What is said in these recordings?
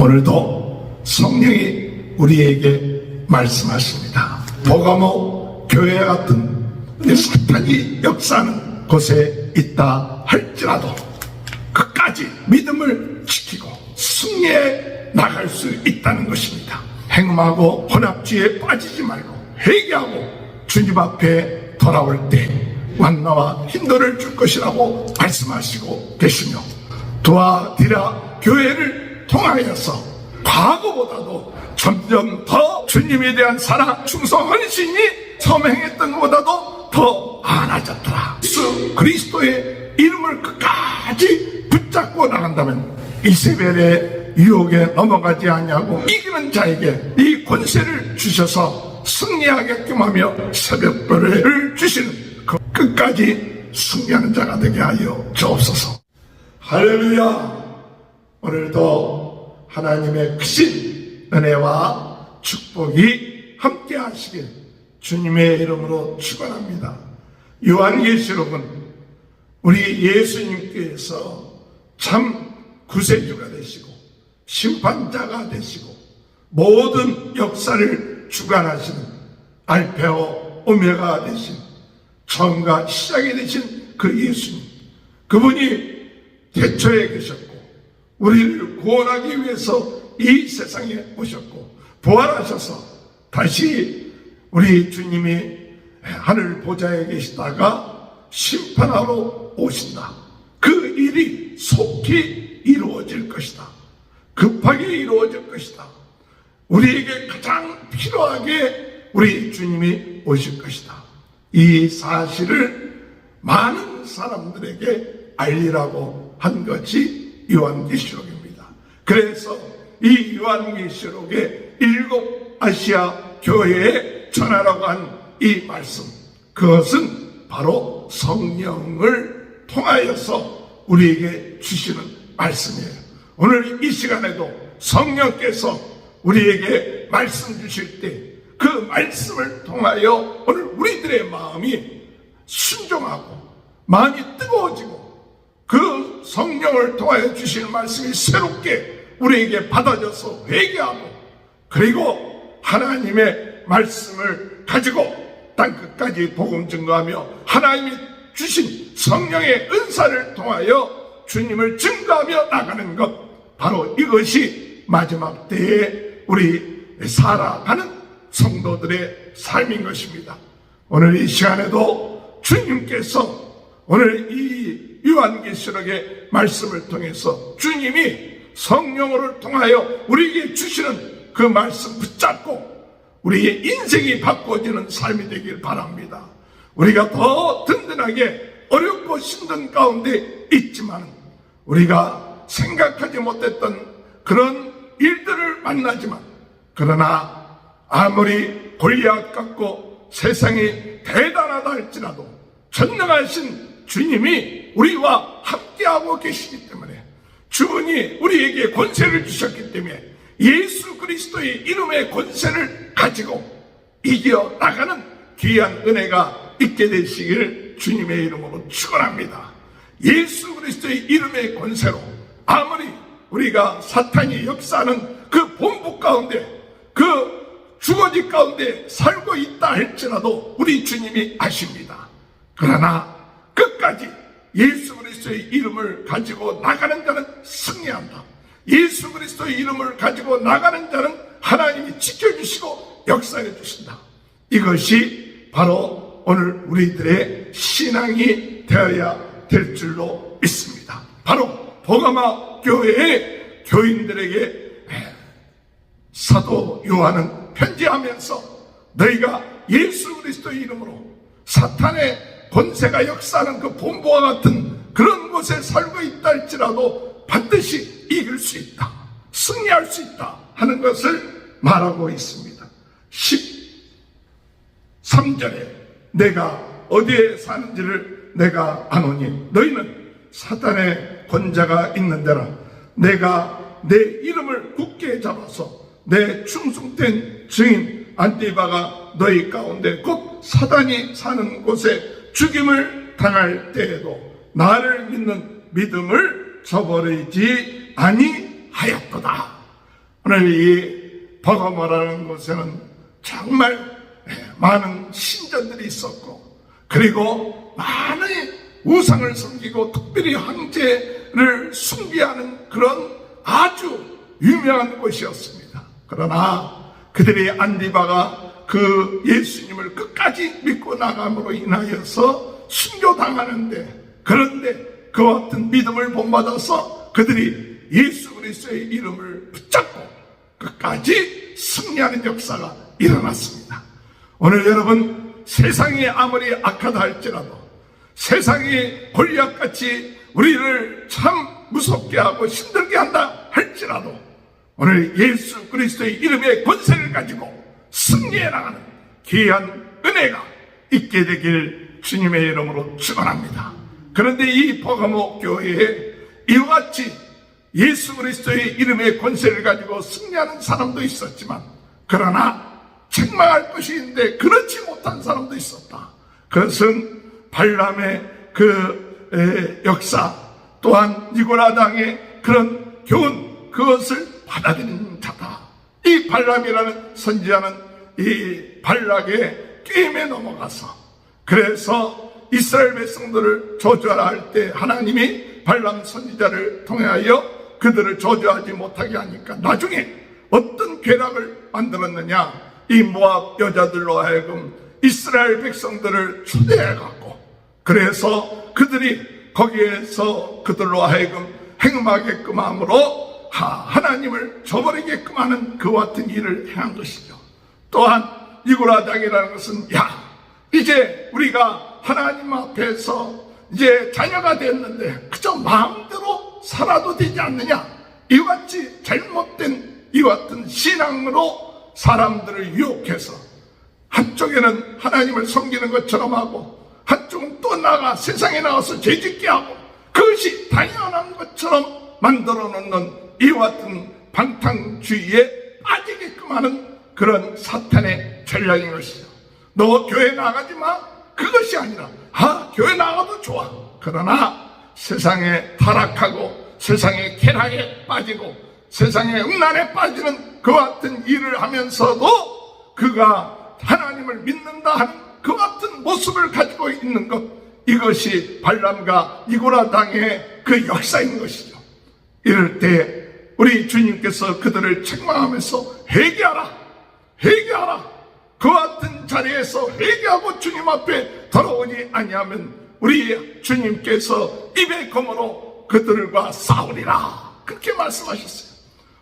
오늘도 성령이 우리에게 말씀하십니다. 버가모 교회 같은 사탄이 역사하는 곳에 있다 할지라도 끝까지 믿음을 지키고 승리해 나갈 수 있다는 것입니다. 행음하고 혼합주의에 빠지지 말고 회개하고 주님 앞에 돌아올 때 만나와 힘들을 줄 것이라고 말씀하시고 계시며, 두아디라 교회를 통하여서 과거보다도 점점 더 주님에 대한 사랑, 충성, 헌신이 처음 행했던 것보다도 더 많아졌더라. 예수 그리스도의 이름을 끝까지 붙잡고 나간다면 이세벨의 유혹에 넘어가지 아니하고 이기는 자에게 이 권세를 주셔서 승리하게끔 하며 새벽별을 주시는 그 끝까지 승리하는 자가 되게 하여 주옵소서. 할렐루야. 오늘도 하나님의 크신 은혜와 축복이 함께 하시길 주님의 이름으로 축원합니다. 요한계시록은 우리 예수님께서 참 구세주가 되시고 심판자가 되시고 모든 역사를 주관하시는 알파와 오메가가 되신 처음과 시작이 되신 그 예수님, 그분이 태초에 계셨고 우리를 구원하기 위해서 이 세상에 오셨고 부활하셔서 다시 우리 주님이 하늘 보좌에 계시다가 심판하러 오신다. 그 일이 속히 이루어질 것이다. 급하게 이루어질 것이다. 우리에게 가장 필요하게 우리 주님이 오실 것이다. 이 사실을 많은 사람들에게 알리라고 한 것이 요한계시록입니다. 그래서 이 요한계시록의 7 아시아 교회에 전하라고 한 이 말씀, 그것은 바로 성령을 통하여서 우리에게 주시는 말씀이에요. 오늘 이 시간에도 성령께서 우리에게 말씀 주실 때 그 말씀을 통하여 오늘 우리들의 마음이 순종하고 마음이 뜨거워지고 그 성령을 통하여 주실 말씀이 새롭게 우리에게 받아져서 회개하고, 그리고 하나님의 말씀을 가지고 땅끝까지 복음 증거하며 하나님이 주신 성령의 은사를 통하여 주님을 증거하며 나가는 것, 바로 이것이 마지막 때에 우리 살아가는 성도들의 삶인 것입니다. 오늘 이 시간에도 주님께서 오늘 이 요한계시록의 말씀을 통해서 주님이 성령을 통하여 우리에게 주시는 그 말씀 붙잡고 우리의 인생이 바꿔지는 삶이 되길 바랍니다. 우리가 더 든든하게 어렵고 힘든 가운데 있지만 우리가 생각하지 못했던 그런 일들을 만나지만, 그러나 아무리 골리앗 같고 세상이 대단하다 할지라도 전능하신 주님이 우리와 함께하고 계시기 때문에, 주분이 우리에게 권세를 주셨기 때문에 예수 그리스도의 이름의 권세를 가지고 이겨 나가는 귀한 은혜가 있게 되시기를 주님의 이름으로 축원합니다. 예수 그리스도의 이름의 권세로 아무리 우리가 사탄이 역사하는 그 본부 가운데, 그 주거지 가운데 살고 있다 할지라도 우리 주님이 아십니다. 그러나 끝까지 예수 그리스도의 이름을 가지고 나가는 자는 승리한다. 예수 그리스도의 이름을 가지고 나가는 자는 하나님이 지켜주시고 역사해 주신다. 이것이 바로 오늘 우리들의 신앙이 되어야 될 줄로 믿습니다. 바로 버가마 교회의 교인들에게 사도 요한은 편지하면서 너희가 예수 그리스도의 이름으로 사탄의 권세가 역사하는 그 본부와 같은 그런 곳에 살고 있다 할지라도 반드시 이길 수 있다, 승리할 수 있다 하는 것을 말하고 있습니다. 13절에 내가 어디에 사는지를 내가 아노니 너희는 사탄의 권자가 있는 데라. 내가 내 이름을 굳게 잡아서 내 충성된 증인 안티바가 너희 가운데 곧 사단이 사는 곳에 죽임을 당할 때에도 나를 믿는 믿음을 저버리지 아니하였도다. 오늘 이 버가모라는 곳에는 정말 많은 신전들이 있었고, 그리고 많은 우상을 섬기고 특별히 황제를 숭배하는 그런 아주 유명한 곳이었습니다. 그러나 그들의 안디바가 그 예수님을 끝까지 믿고 나감으로 인하여서 순교당하는데, 그런데 그와 같은 믿음을 본받아서 그들이 예수 그리스도의 이름을 붙잡고 끝까지 승리하는 역사가 일어났습니다. 오늘 여러분, 세상이 아무리 악하다 할지라도, 세상이 골리앗같이 우리를 참 무섭게 하고 힘들게 한다 할지라도, 오늘 예수 그리스도의 이름의 권세를 가지고 승리해 나가는 귀한 은혜가 있게 되길 주님의 이름으로 축원합니다. 그런데 이 버가모 교회에 이와 같이 예수 그리스도의 이름의 권세를 가지고 승리하는 사람도 있었지만, 그러나 책망할 것이 있는데 그렇지 못한 사람도 있었다. 그것은 발람의 그 역사, 또한 니고라당의 그런 교훈, 그것을 받아들이는 자다. 이 발람이라는 선지자는 이 발락의 게임에 넘어가서, 그래서 이스라엘 백성들을 저주하라 할 때 하나님이 발람 선지자를 통하여 그들을 저주하지 못하게 하니까 나중에 어떤 괴락을 만들었느냐, 이 모압 여자들로 하여금 이스라엘 백성들을 추대해갖고, 그래서 그들이 거기에서 그들로 하여금 행음하게끔 함으로 하나님을 저버리게끔 하는 그와 같은 일을 행한 것이죠. 또한 니고라당이라는 것은, 이제 우리가 하나님 앞에서 이제 자녀가 됐는데 그저 마음대로 살아도 되지 않느냐, 이와 같이 잘못된 이와 같은 신앙으로 사람들을 유혹해서 한쪽에는 하나님을 섬기는 것처럼 하고, 한쪽은 또 나가 세상에 나와서 죄짓게 하고, 그것이 당연한 것처럼 만들어 놓는 이와 같은 방탕주의에 빠지게끔 하는 그런 사탄의 전략인 것이죠. 너 교회 나가지 마, 그것이 아니라 교회 나가도 좋아. 그러나 세상에 타락하고 세상의 쾌락에 빠지고 세상의 음란에 빠지는 그와 같은 일을 하면서도 그가 하나님을 믿는다 하는 그와 같은 모습을 가지고 있는 것, 이것이 발람과 니고라당의 그 역사인 것이죠. 이럴 때 우리 주님께서 그들을 책망하면서 회개하라. 그와 같은 자리에서 회개하고 주님 앞에 돌아오지 아니하면 우리 주님께서 입의 검으로 그들과 싸우리라, 그렇게 말씀하셨어요.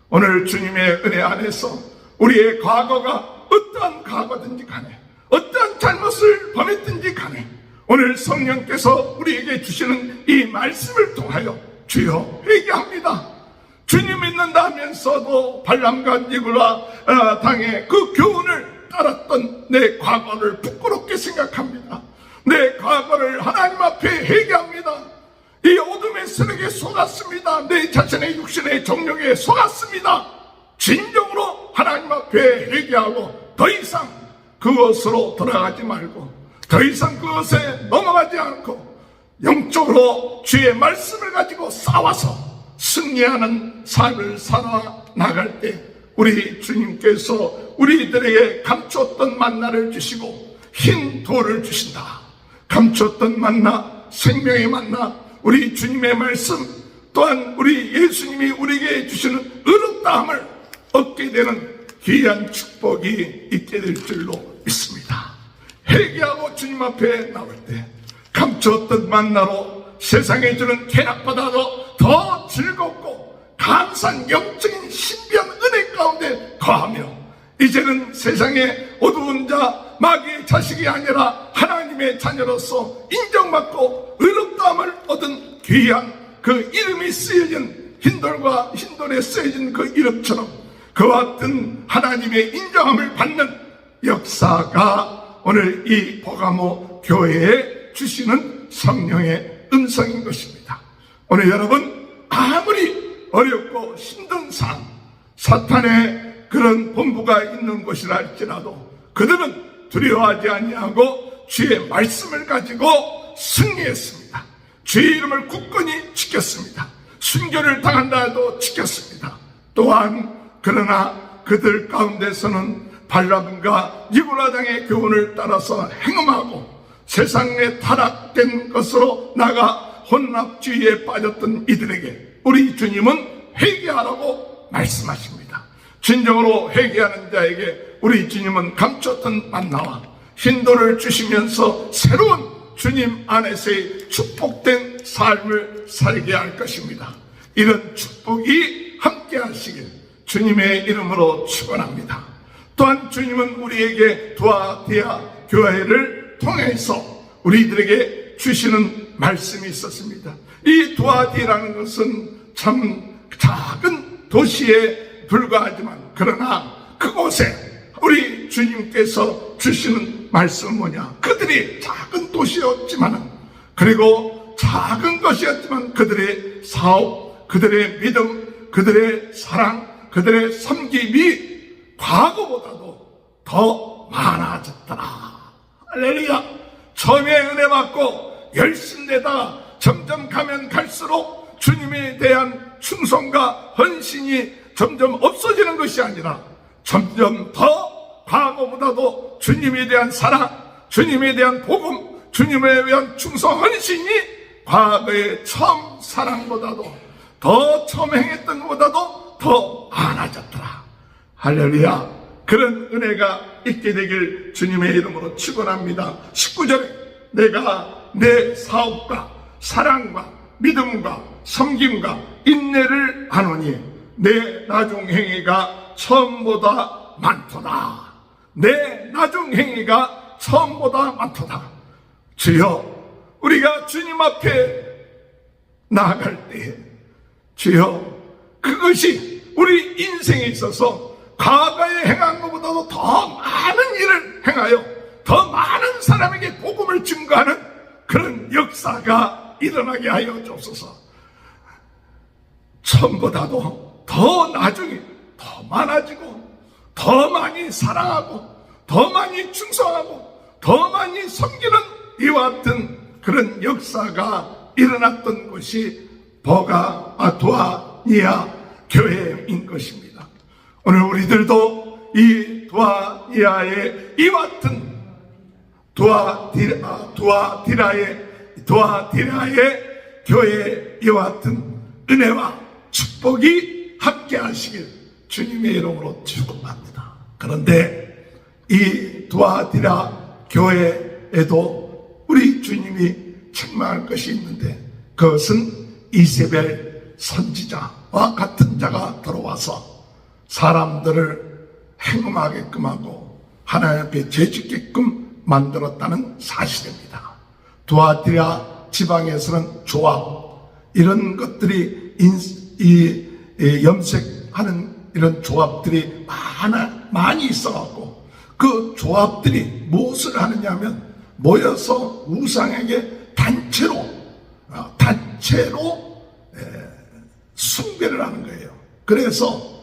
오늘 주님의 은혜 안에서 우리의 과거가 어떠한 과거든지 간에, 어떠한 잘못을 범했든지 간에, 오늘 성령께서 우리에게 주시는 이 말씀을 통하여 주여 회개합니다, 주님 믿는다 하면서도 발람과 니고라 당의 그 교훈을 따랐던 내 과거를 부끄럽게 생각합니다. 내 과거를 하나님 앞에 회개합니다. 이 어둠의 세력에 속았습니다. 내 자신의 육신의 정욕에 속았습니다. 진정으로 하나님 앞에 회개하고 더 이상 그것으로 돌아가지 말고, 더 이상 그것에 넘어가지 않고 영적으로 주의 말씀을 가지고 싸워서 승리하는 삶을 살아나갈 때 우리 주님께서 우리들에게 감추었던 만나를 주시고 흰 돌을 주신다. 감추었던 만나, 생명의 만나, 우리 주님의 말씀, 또한 우리 예수님이 우리에게 주시는 의롭다함을 얻게 되는 귀한 축복이 있게 될 줄로 믿습니다. 회개하고 주님 앞에 나올 때 감추었던 만나로 세상에 주는 쾌락보다도 더 즐겁고 감사한 영적인 신비한 은혜 가운데 거하며, 이제는 세상의 어두운 자, 마귀의 자식이 아니라 하나님의 자녀로서 인정받고 의롭다함을 얻은 귀한 그 이름이 쓰여진 흰돌에 쓰여진 그 이름처럼 그와 같은 하나님의 인정함을 받는 역사가 오늘 이 버가모 교회에 주시는 성령의 음성인 것입니다. 오늘 여러분, 아무리 어렵고 힘든 삶, 사탄의 그런 본부가 있는 곳이라 할지라도 그들은 두려워하지 아니하고 주의 말씀을 가지고 승리했습니다. 주의 이름을 굳건히 지켰습니다. 순교를 당한다 해도 지켰습니다. 또한 그러나 그들 가운데서는 발람과 니고라당의 교훈을 따라서 행음하고 세상에 타락된 것으로 나가 혼합주의에 빠졌던 이들에게 우리 주님은 회개하라고 말씀하십니다. 진정으로 회개하는 자에게 우리 주님은 감췄던 만나와 hin도를 주시면서 새로운 주님 안에서의 축복된 삶을 살게 할 것입니다. 이런 축복이 함께 하시길 주님의 이름으로 축원합니다. 또한 주님은 우리에게 두아디아 교회를 통해서 우리들에게 주시는 말씀이 있었습니다. 이 두아디라는 것은 참 작은 도시에 불과하지만 그러나 그곳에 우리 주님께서 주시는 말씀은 뭐냐? 그들이 작은 도시였지만 그리고 작은 것이었지만 그들의 사업, 그들의 믿음, 그들의 사랑, 그들의 섬김이 과거보다도 더 많아졌더라. 할렐루야. 처음에 은혜 받고 열심내다가 점점 가면 갈수록 주님에 대한 충성과 헌신이 점점 없어지는 것이 아니라 점점 더 과거보다도 주님에 대한 사랑, 주님에 대한 복음, 주님에 대한 충성 헌신이 과거의 처음 사랑보다도 더 처음 행했던 것보다도 더 많아졌더라. 할렐루야. 그런 은혜가 있게 되길 주님의 이름으로 축원합니다. 19절에 내가 내 사업과 사랑과 믿음과 섬김과 인내를 아노니 내 나중행위가 처음보다 많도다. 내 나중행위가 처음보다 많도다. 주여, 우리가 주님 앞에 나아갈 때에 주여, 그것이 우리 인생에 있어서 과거에 행한 것보다도 더 많은 일을 행하여 더 많은 사람에게 복음을 증거하는 그런 역사가 일어나게 하여 주옵소서. 처음보다도 더 나중에 더 많아지고 더 많이 사랑하고 더 많이 충성하고 더 많이 섬기는 이와 같은 그런 역사가 일어났던 곳이 두아니아 교회인 것입니다. 오늘 우리들도 이 두아니아의 이와 같은 두아디라의 교회의 이와 같은 은혜와 축복이 함께 하시길 주님의 이름으로 축복합니다. 그런데 이 두아디라 교회에도 우리 주님이 책망할 것이 있는데 그것은 이세벨 선지자와 같은 자가 들어와서 사람들을 행음하게끔 하고 하나님 앞에 죄짓게끔 만들었다는 사실입니다. 두아디라 지방에서는 조합, 이런 것들이 염색하는 이런 조합들이 많이 있어갖고 그 조합들이 무엇을 하느냐 하면 모여서 우상에게 단체로 숭배를 하는 거예요. 그래서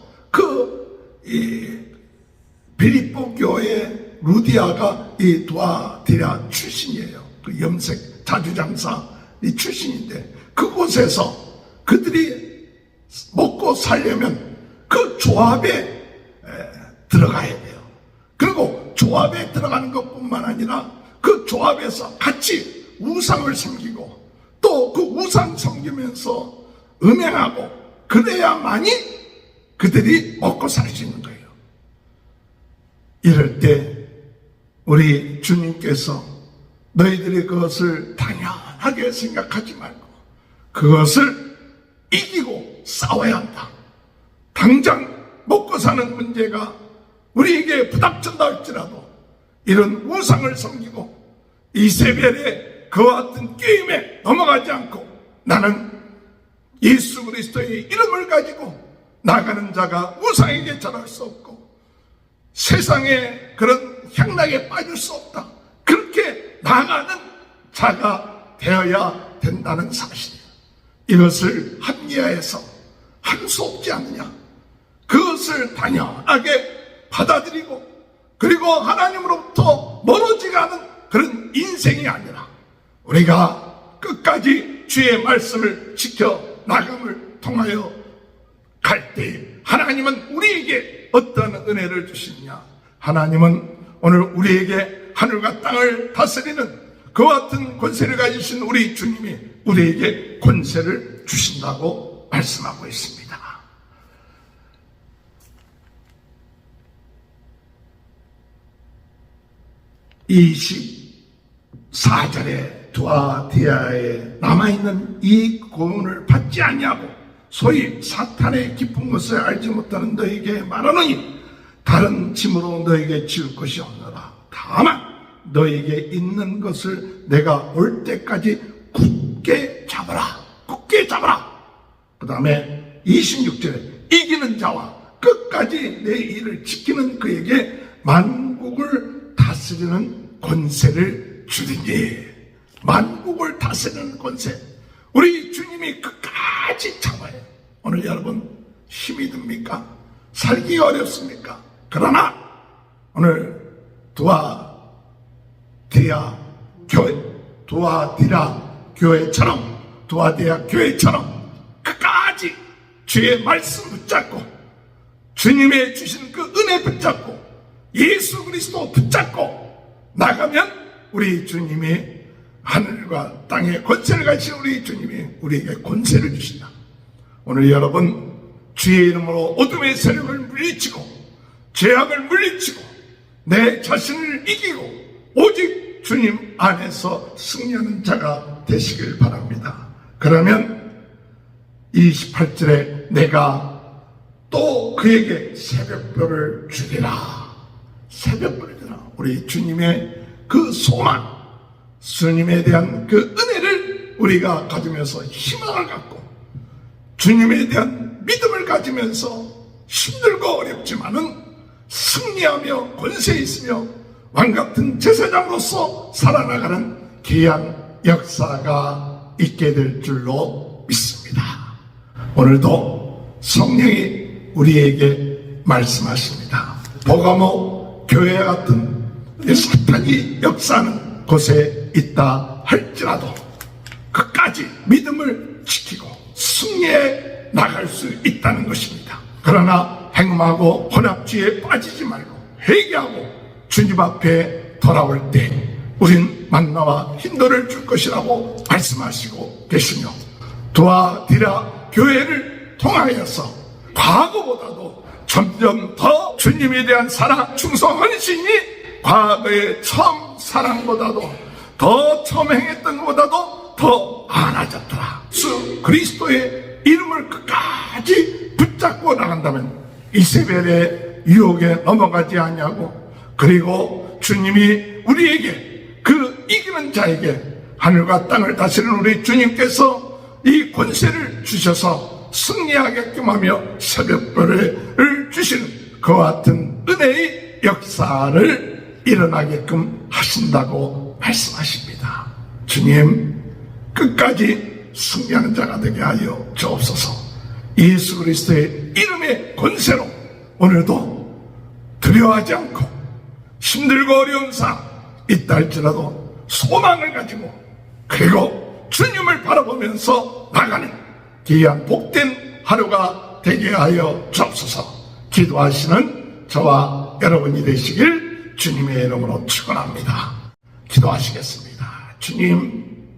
빌립보 교회 루디아가 이 두아디라 출신이에요. 그 염색 자주장사 출신인데 그곳에서 그들이 먹고 살려면 그 조합에 들어가야 돼요. 그리고 조합에 들어가는 것뿐만 아니라 그 조합에서 같이 우상을 섬기고 또 그 우상 섬기면서 음행하고 그래야만이 그들이 먹고 살 수 있는 거예요. 이럴 때 우리 주님께서 너희들이 그것을 당연하게 생각하지 말고 그것을 이기고 싸워야 한다. 당장 먹고 사는 문제가 우리에게 부닥친다 할지라도 이런 우상을 섬기고 이세벨의 그와 같은 게임에 넘어가지 않고 나는 예수 그리스도의 이름을 가지고 나가는 자가 우상에게 절할 수 없고 세상의 그런 향락에 빠질 수 없다. 그렇게 나가는 자가 되어야 된다는 사실이에요. 이것을 합리화해서 할 수 없지 않느냐. 그것을 당연하게 받아들이고 그리고 하나님으로부터 멀어지지 않은 그런 인생이 아니라 우리가 끝까지 주의 말씀을 지켜 나감을 통하여 갈 때 하나님은 우리에게 어떤 은혜를 주시느냐? 하나님은 오늘 우리에게 하늘과 땅을 다스리는 그와 같은 권세를 가지신 우리 주님이 우리에게 권세를 주신다고 말씀하고 있습니다. 24절에 두아디아에 남아있는 이 고문을 받지 아니하고 소위 사탄의 깊은 것을 알지 못하는 너에게 말하노니 다른 짐으로 너에게 지을 것이 없노라. 다만 너에게 있는 것을 내가 올 때까지 굳게 잡아라. 굳게 잡아라. 그 다음에 26절에 이기는 자와 끝까지 내 일을 지키는 그에게 만국을 다스리는 권세를 주리니. 만국을 다스리는 권세. 우리 주님이 끝까지 참아요. 오늘 여러분 힘이 듭니까? 살기가 어렵습니까? 그러나 오늘 두아디아 교회처럼 끝까지 주의 말씀 붙잡고 주님의 주신 그 은혜 붙잡고 예수 그리스도 붙잡고 나가면 우리 주님이 하늘과 땅에 권세를 가지신 우리 주님이 우리에게 권세를 주신다. 오늘 여러분 주의 이름으로 어둠의 세력을 물리치고 죄악을 물리치고 내 자신을 이기고 오직 주님 안에서 승리하는 자가 되시길 바랍니다. 그러면 28절에 내가 또 그에게 새벽별을 주리라. 새벽별을 주리라. 우리 주님의 그 소망, 주님에 대한 그 은혜를 우리가 가지면서 희망을 갖고 주님에 대한 믿음을 가지면서 힘들고 어렵지만은 승리하며 권세 있으며 왕같은 제사장으로서 살아나가는 귀한 역사가 있게 될 줄로 믿습니다. 오늘도 성령이 우리에게 말씀하십니다. 버가모 교회 같은 사탄이 역사하는 곳에 있다 할지라도 끝까지 믿음을 지키고 승리해 나갈 수 있다는 것입니다. 그러나 행음하고 혼합주의에 빠지지 말고 회개하고 주님 앞에 돌아올 때 우린 만나와 힘도를 줄 것이라고 말씀하시고 계시며 두아디라 교회를 통하여서 과거보다도 점점 더 주님에 대한 사랑, 충성, 헌신이 과거의 처음 사랑보다도 더 처음 행했던 것보다도 더 많아졌더라. 주 그리스도의 이름을 끝까지 붙잡고 나간다면 이세벨의 유혹에 넘어가지 아니하고 그리고 주님이 우리에게 그 이기는 자에게 하늘과 땅을 다스리는 우리 주님께서 이 권세를 주셔서 승리하게끔 하며 새벽별을 주시는 그와 같은 은혜의 역사를 일어나게끔 하신다고 말씀하십니다. 주님 끝까지 승리하는 자가 되게 하여 주옵소서. 예수 그리스도의 이름의 권세로 오늘도 두려워하지 않고 힘들고 어려운 상황 있다 할지라도 소망을 가지고 그리고 주님을 바라보면서 나가는 귀한 복된 하루가 되게 하여 주옵소서. 기도하시는 저와 여러분이 되시길 주님의 이름으로 축원합니다. 기도하시겠습니다. 주님,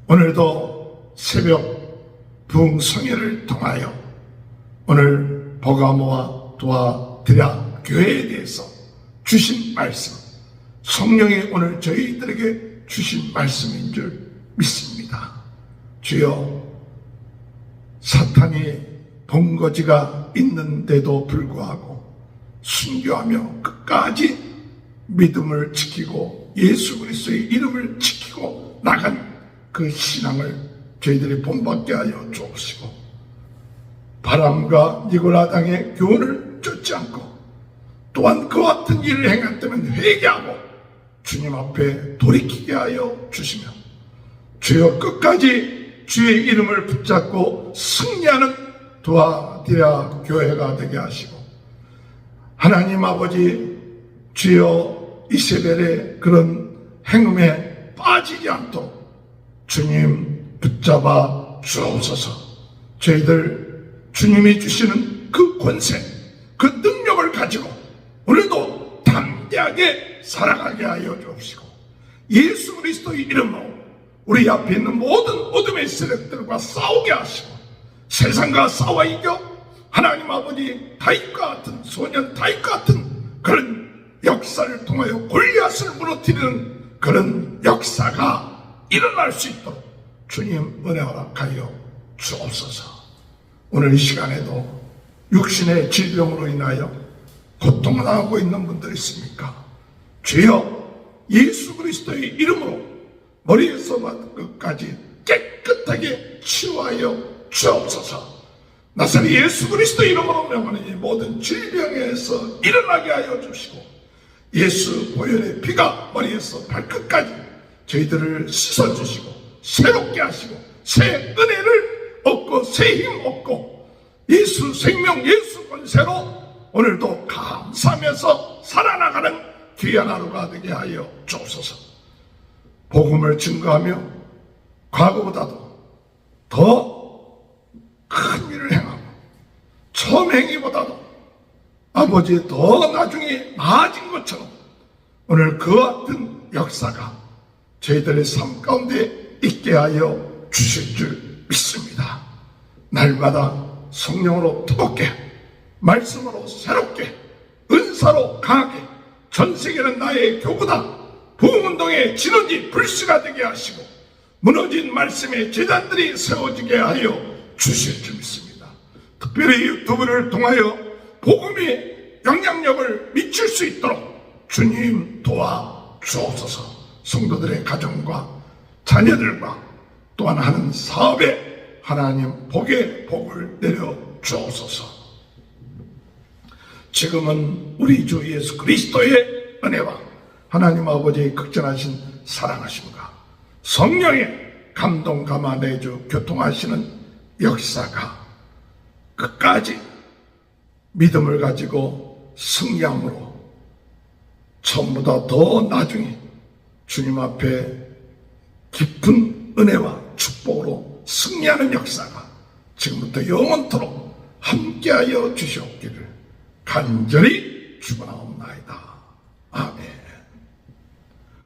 오늘도 새벽 부흥성회를 통하여 오늘 버가모와 두아디라 교회에 대해서 주신 말씀, 성령이 오늘 저희들에게 주신 말씀인 줄 믿습니다. 주여, 사탄이 본거지가 있는데도 불구하고 순교하며 끝까지 믿음을 지키고 예수 그리스도의 이름을 지키고 나간 그 신앙을 저희들이 본받게 하여 주옵시고 바람과 니고라당의 교훈을 쫓지 않고 또한 그와 같은 일을 행했다면 회개하고 주님 앞에 돌이키게 하여 주시며 주여 끝까지 주의 이름을 붙잡고 승리하는 두아디라 교회가 되게 하시고 하나님 아버지 주여 이세벨의 그런 행음에 빠지지 않도록 주님 붙잡아 주옵소서. 저희들 주님이 주시는 그 권세, 그 능력을 가지고 오늘도 담대하게 살아가게 하여 주옵시고, 예수 그리스도의 이름으로 우리 앞에 있는 모든 어둠의 세력들과 싸우게 하시고, 세상과 싸워 이겨 하나님 아버지 다윗과 같은, 소년 다윗과 같은 그런 역사를 통하여 골리앗을 무너뜨리는 그런 역사가 일어날 수 있도록 주님 은혜 허락하여 주옵소서. 오늘 이 시간에도 육신의 질병으로 인하여 고통을 당하고 있는 분들 있습니까? 주여, 예수 그리스도의 이름으로 머리에서부터 끝까지 깨끗하게 치유하여 주옵소서. 나사렛 예수 그리스도의 이름으로 명하는 이 모든 질병에서 일어나게 하여 주시고, 예수 보혈의 피가 머리에서 발끝까지 저희들을 씻어주시고 새롭게 하시고 새 은혜를 얻고 새 힘 얻고 예수 생명, 예수 권세로 오늘도 감사하면서 살아나가는 귀한 하루가 되게 하여 주옵소서. 복음을 증거하며 과거보다도 더 큰 일을 행하고 처음 행위보다도 아버지 더 나중에 나아진 것처럼 오늘 그와 같은 역사가 저희들의 삶 가운데 있게 하여 주실 줄 믿습니다. 날마다 성령으로 뜨겁게, 말씀으로 새롭게, 은사로 강하게 전 세계는 나의 교구다, 부흥운동의 진원지 불씨가 되게 하시고 무너진 말씀의 제단들이 세워지게 하여 주실 줄 믿습니다. 특별히 유튜브를 통하여 복음의 영향력을 미칠 수 있도록 주님 도와주옵소서. 성도들의 가정과 자녀들과 또한 하는 사업에 하나님 복의 복을 내려 주옵소서. 지금은 우리 주 예수 그리스도의 은혜와 하나님 아버지의 극전하신 사랑하심과 성령의 감동 감화 내주 교통하시는 역사가 끝까지 믿음을 가지고 승리함으로 처음보다 더 나중에 주님 앞에 깊은 은혜와 축복으로 승리하는 역사가 지금부터 영원토록 함께하여 주시옵기를 간절히 축원하옵나이다.